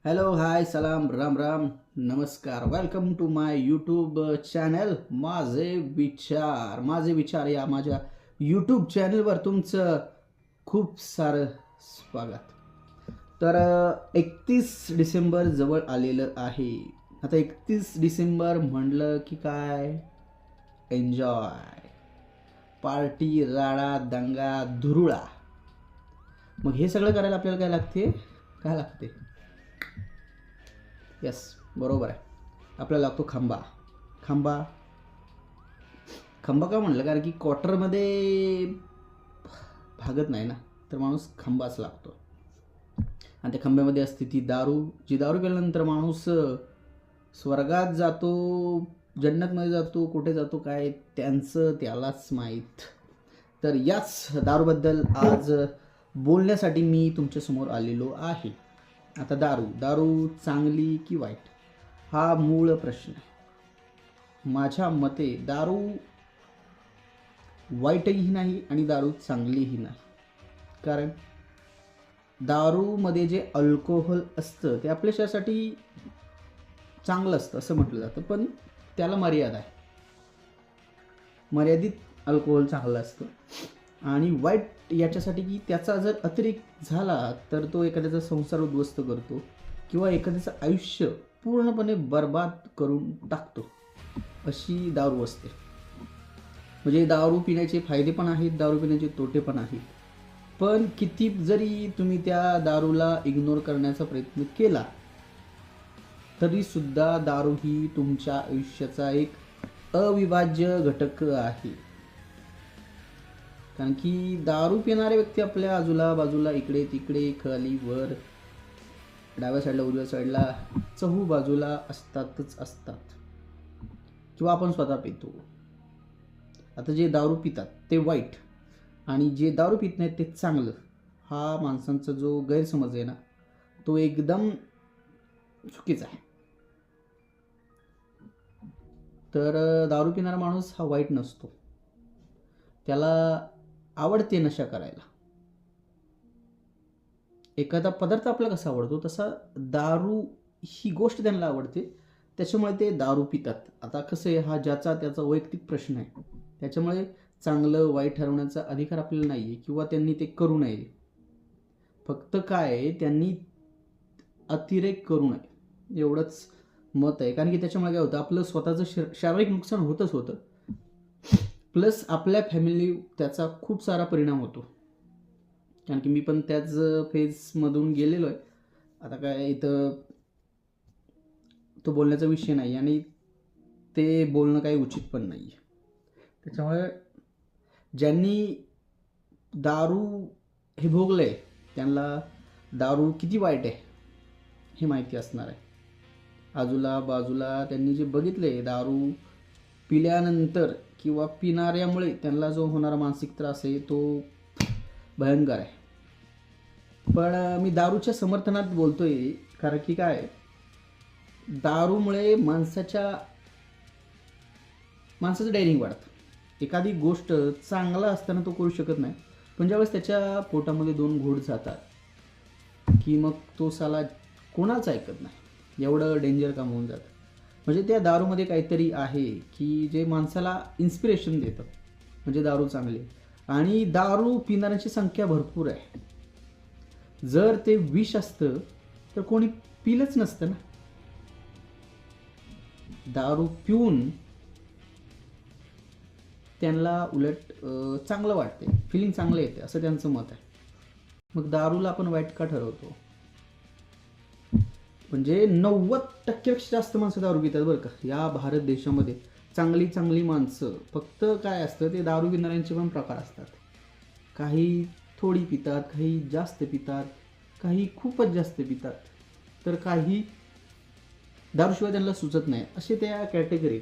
Hello hi सलाम राम राम नमस्कार welcome to my YouTube channel माझे विचार या माझ्या यूट्यूब चॅनलवर तुमचं खूप सारं स्वागत. तर 31 डिसेंबर जवळ आलेलं आहे. आता 31 डिसेंबर म्हणलं की काय, एन्जॉय, पार्टी, राडा, दंगा, धुरुळा. मग हे सगळं करायला आपल्याला काय लागते? यस, बरोबर आहे. आपल्याला लागतो खांबा. खांबा खांबा का म्हणलं, कारण की क्वार्टरमध्ये भागत नाही ना, तर माणूस खांबाच लागतो. आणि त्या खांब्यामध्ये असते ती दारू, जी दारू प्यायल्यानंतर माणूस स्वर्गात जातो, जन्नतमध्ये जातो, कुठे जातो काय त्यांचं त्यालाच माहीत. तर याच दारूबद्दल आज बोलण्यासाठी मी तुमच्यासमोर आलेलो आहे. आता दारू दारू चांगली की वाईट हा मूळ प्रश्न आहे. माझ्या मते दारू वाईटही नाही आणि दारू चांगलीही नाही. कारण दारूमध्ये जे अल्कोहोल असतं ते आपल्या शरीरासाठी चांगलं असतं असं म्हटलं जातं, पण त्याला मर्यादा आहे. मर्यादित अल्कोहोल चांगलं असतं. आणि वाईट याच्यासाठी की त्याचा जर अतिरेक झाला तर तो एखाद्याचा संसार उद्ध्वस्त करतो किंवा एखाद्याचं आयुष्य पूर्णपणे बर्बाद करून टाकतो, अशी दारू असते. म्हणजे दारू पिण्याचे फायदे पण आहेत, दारू पिण्याचे तोटे पण आहेत. पण किती जरी तुम्ही त्या दारूला इग्नोर करण्याचा प्रयत्न केला तरीसुद्धा दारू ही तुमच्या आयुष्याचा एक अविभाज्य घटक आहे. कारण की दारू पिणारे व्यक्ती आपल्या बाजूला इकडे तिकडे खाली वर डाव्या साईडला उजव्या साईडला चहू बाजूला असतातच असतात, किंवा आपण स्वतः पितो. आता जे दारू पितात ते वाईट आणि जे दारू पित नाहीत ते चांगलं, हा माणसांचा जो गैरसमज आहे ना, तो एकदम चुकीचा आहे. तर दारू पिणारा माणूस हा वाईट नसतो, त्याला आवडते नशा करायला. एखादा पदार्थ आपल्याला कसा आवडतो तसा दारू ही गोष्ट त्यांना आवडते, त्याच्यामुळे ते दारू पितात. आता कसं आहे, हा ज्याचा त्याचा वैयक्तिक प्रश्न आहे, त्याच्यामुळे चांगलं वाईट ठरवण्याचा अधिकार आपल्याला नाही आहे किंवा त्यांनी ते करू नये. फक्त काय, त्यांनी अतिरेक करू नये एवढंच मत आहे. कारण की त्याच्यामुळे काय होतं, आपलं स्वतःचं शारीरिक नुकसान होतच होतं, प्लस आपल्या फॅमिली त्याचा खूप सारा परिणाम होतो. कारण की मी पण त्याच फेजमधून गेलेलो आहे. आता काय इथं तो बोलण्याचा विषय नाही आणि ते बोलणं काही उचित पण नाही आहे. त्याच्यामुळे ज्यांनी दारू हे भोगलं आहे त्यांना दारू किती वाईट आहे हे माहिती असणार आहे. बाजूला त्यांनी जे बघितले दारू पिल्यानंतर किंवा पिणाऱ्यामुळे त्यांना जो होणारा मानसिक त्रास आहे तो भयंकर आहे. पण मी दारूच्या समर्थनात बोलतोय, कारण की काय, दारूमुळे माणसाचं डायरिंग वाढतं. एखादी गोष्ट चांगला असताना तो करू शकत नाही, पण ज्यावेळेस त्याच्या पोटामध्ये 2 घोट जातात की मग तो साला कोणाच ऐकत नाही, एवढं डेंजर काम होऊन जातं. म्हणजे त्या दारूमध्ये काहीतरी आहे की जे माणसाला इन्स्पिरेशन देतं, म्हणजे दारू चांगली. आणि दारू पिणाऱ्यांची संख्या भरपूर आहे. जर ते विष असतं तर कोणी पिलंच नसतं ना. दारू पिऊन त्यांना उलट चांगलं वाटते, फिलिंग चांगलं येते असं त्यांचं मत आहे. मग दारूला आपण वाईट का ठरवतो? म्हणजे 90% जास्त माणसं दारू पितात बरं का या भारत देशामध्ये. चांगली माणसं, फक्त काय असतं, ते दारू पिणाऱ्यांचे पण प्रकार असतात. काही थोडी पितात, काही जास्त पितात, काही खूपच जास्त पितात, तर काही दारूशिवाय त्यांना सुचत नाही, असे त्या कॅटेगरीत.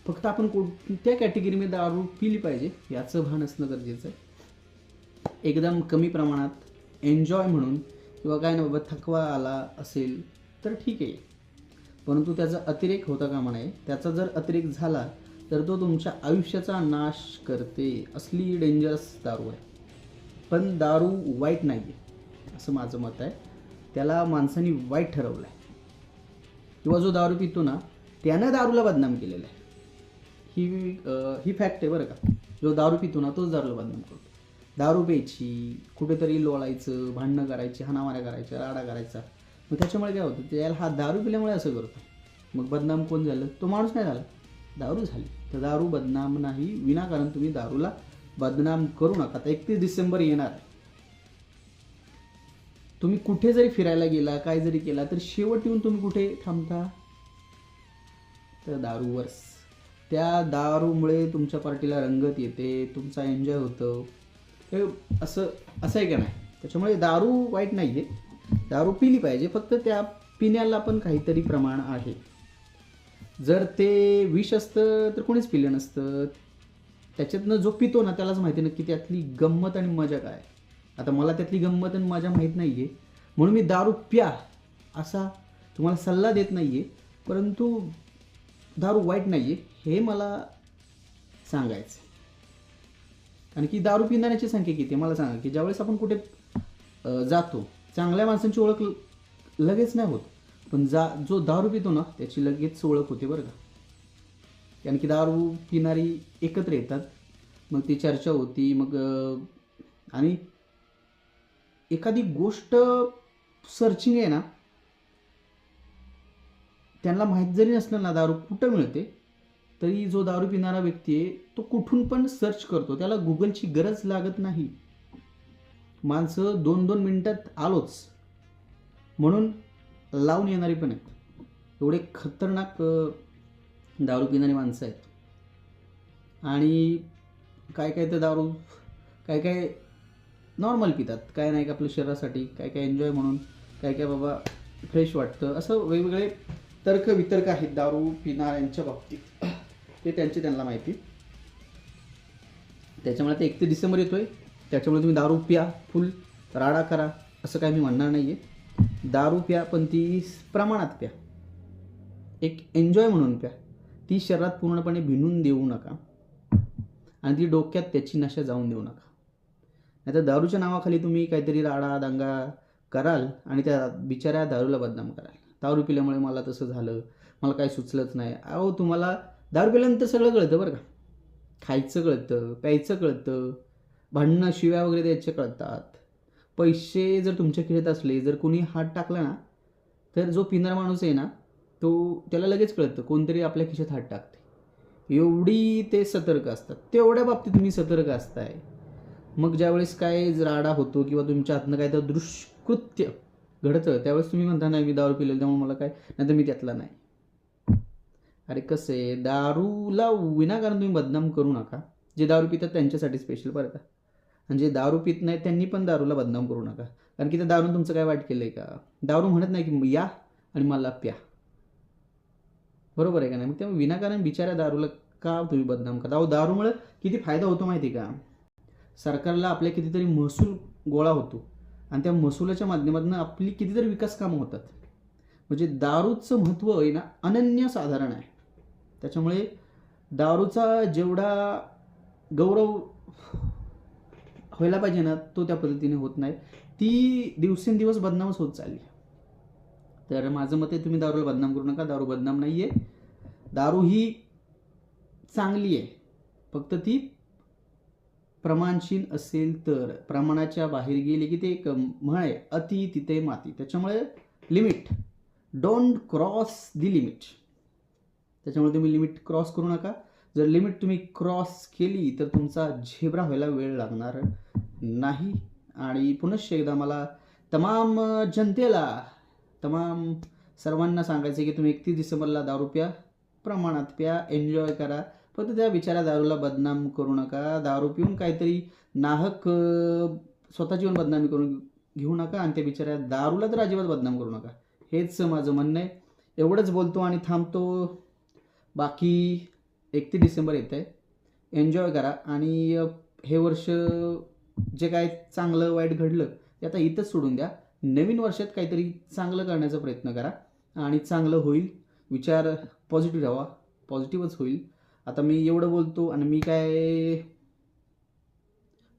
फक्त आपण कोणत्या कॅटेगरीमध्ये दारू पिली पाहिजे याचं भान असणं गरजेचं आहे. एकदम कमी प्रमाणात एन्जॉय म्हणून, किंवा काय नाही बाबा थकवा आला असेल तर ठीक आहे, परंतु त्याचा अतिरेक होता कामा नये. त्याचा जर अतिरेक झाला तर तो तुमच्या आयुष्याचा नाश करते, असली डेंजरस दारू आहे. पण दारू वाईट नाही आहे असं माझं मत आहे. त्याला माणसांनी वाईट ठरवलं आहे, किंवा जो दारू पितो ना त्यानं दारूला बदनाम केलेलं आहे. ही फॅक्ट आहे बरं का. जो दारू पितो ना तोच दारूला बदनाम करतो. दारू प्यायची, कुठेतरी लोळायचं, भांडणं करायची, हाणामाऱ्या करायच्या, राडा करायचा. मग त्याच्यामुळे काय होतं, त्याला हा दारू पिल्यामुळे असं करतो. मग बदनाम कोण झालं? तो माणूस नाही झाला, दारू झाली. तर दारू बदनाम नाही. विनाकारण तुम्ही दारूला बदनाम करू नका. आता 31 डिसेंबर येणार आहे. तुम्ही कुठे जरी फिरायला गेला, काय जरी केला, तर शेवट येऊन तुम्ही कुठे थांबता? तर दारूवरच. त्या दारूमुळे तुमच्या पार्टीला रंगत येते, तुमचा एन्जॉय होतं. हे असं आहे का नाही? त्याच्यामुळे दारू वाईट नाही आहे, दारू पिली पाहिजे, फक्त त्या पिण्याला पण काहीतरी प्रमाण आहे. जर ते विष असतं तर कोणीच पिलं नसतं. त्याच्यातनं जो पितो ना त्यालाच माहिती नक्की त्यातली गंमत आणि मजा काय. आता मला त्यातली गंमत आणि मजा माहीत नाही आहे, म्हणून मी दारू प्या असा तुम्हाला सल्ला देत नाही आहे. परंतु दारू वाईट नाही आहे हे मला सांगायचं. आणि की दारू पिणाऱ्याची संख्या किती मला सांगा. की ज्यावेळेस आपण कुठे जातो, चांगल्या माणसांची ओळख लगेच नाही होत, पण जो दारू पितो ना त्याची लगेच ओळख होते बरं का. कारण की दारू पिणारी एकत्र येतात, मग ती चर्चा होती. मग आणि एखादी गोष्ट सर्चिंग आहे ना, त्यांना माहीत जरी नसलं ना दारू कुठं मिळते, तरी जो दारू पिणारा व्यक्ती आहे तो कुठून पण सर्च करतो. त्याला गुगलची गरज लागत नाही. माणसं 2-2 मिनिटात आलोच म्हणून लावून येणारी पण आहेत. एवढे खतरनाक दारू पिणारी माणसं आहेत. आणि काय काय तर दारू काय काय नॉर्मल पितात, काय नाही का आपल्या शरीरासाठी, काय काय एन्जॉय म्हणून, काय काय बाबा फ्रेश वाटतं, असं वेगवेगळे तर्क वितर्क आहेत दारू पिणाऱ्यांच्या बाबतीत. ते त्यांना माहिती. त्याच्यामुळे आता 31 डिसेंबर येतोय, त्याच्यामुळे तुम्ही दारू प्या, फुल राडा करा असं काय मी म्हणणार नाही आहे. दारू प्या पण ती प्रमाणात प्या, एक एन्जॉय म्हणून प्या. ती शरीरात पूर्णपणे भिनून देऊ नका आणि ती डोक्यात त्याची नशा जाऊन देऊ नका. नाहीतर दारूच्या नावाखाली तुम्ही काहीतरी राडा दंगा कराल आणि त्या बिचाऱ्या दारूला बदनाम कराल. दारू पिल्यामुळे मला तसं झालं, मला काही सुचलंच नाही. अहो तुम्हाला दारू पिल्यानंतर सगळं कळतं बरं का. खायचं कळतं, प्यायचं कळतं, भांडणं शिव्या वगैरे द्यायचे कळतात. पैसे जर तुमच्या खिशात असले, जर कोणी हात टाकला ना, तर जो पिणारा माणूस आहे ना त्याला लगेच कळतं कोणतरी आपल्या खिशात हात टाकते. एवढी ते सतर्क असतात. तेवढ्या बाबतीत तुम्ही सतर्क असताय. मग ज्यावेळेस काय राडा होतो किंवा तुमच्या हातनं काय तर दुष्कृत्य घडतं, त्यावेळेस तुम्ही म्हणता नाही मी दारू पिलेलं त्यामुळे मला काय, नाही तर मी त्यातला नाही. अरे कसं आहे, दारूला विनाकारण तुम्ही बदनाम करू नका. जे दारू पितात त्यांच्यासाठी स्पेशल बरं का. आणि जे दारू पित नाही त्यांनी पण दारूला बदनाम करू नका. कारण की त्या दारून तुमचं काय वाईट केलं आहे का? दारू म्हणत नाही की या आणि मला प्या, बरोबर आहे का नाही? मग त्यामुळे विनाकारण बिचाऱ्या दारूला का तुम्ही बदनाम करता? अहो दारूमुळे किती फायदा होतो माहिती आहे का? सरकारला आपल्या कितीतरी महसूल गोळा होतो आणि त्या महसुलाच्या माध्यमातून आपली कितीतरी विकास कामं होतात. म्हणजे दारूचं महत्त्व आहे ना अनन्यसाधारण आहे. त्याच्यामुळे दारूचा जेवढा गौरव व्हायला पाहिजे ना तो त्या पद्धतीने होत नाही. ती दिवसेंदिवस बदनामच होत चालली. तर माझं मत आहे तुम्ही दारूला बदनाम करू नका. दारू बदनाम नाही आहे. दारू ही चांगली आहे, फक्त ती प्रमाणशील असेल तर. प्रमाणाच्या बाहेर गेली की ते एक म्हण आहे, अति तिथे माती. त्याच्यामुळे limit, don't cross the limit. त्याच्यामुळे तुम्ही लिमिट क्रॉस करू नका. जर लिमिट तुम्ही क्रॉस केली तर तुमचा झेब्रा व्हायला वेळ लागणार नाही. आणि पुनश्च एकदा मला तमाम जनतेला, तमाम सर्वांना सांगायचं की तुम्ही 31 डिसेंबरला दारू प्या, प्रमाणात प्या, एन्जॉय करा. फक्त त्या बिचाऱ्या दारूला बदनाम करू नका. दारू पिऊन काहीतरी नाहक स्वतःची पण बदनामी करून घेऊ नका आणि त्या बिचाऱ्या दारूला तर अजिबात बदनाम करू नका. हेच माझं म्हणणं आहे. एवढंच बोलतो आणि थांबतो. बाकी 31 डिसेंबर येत आहे, एन्जॉय करा. आणि हे वर्ष जे काय चांगलं वाईट घडलं ते आता इथंच सोडून द्या. नवीन वर्षात काहीतरी चांगलं करण्याचा प्रयत्न करा आणि चांगलं होईल. विचार पॉझिटिव्ह राहा, पॉझिटिव्हच होईल. आता मी एवढं बोलतो आणि मी काय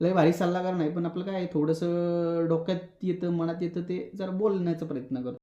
लय भारी सल्लागार नाही, पण आपलं काय थोडंसं डोक्यात येतं, मनात येतं ते जरा बोलण्याचा प्रयत्न करतो.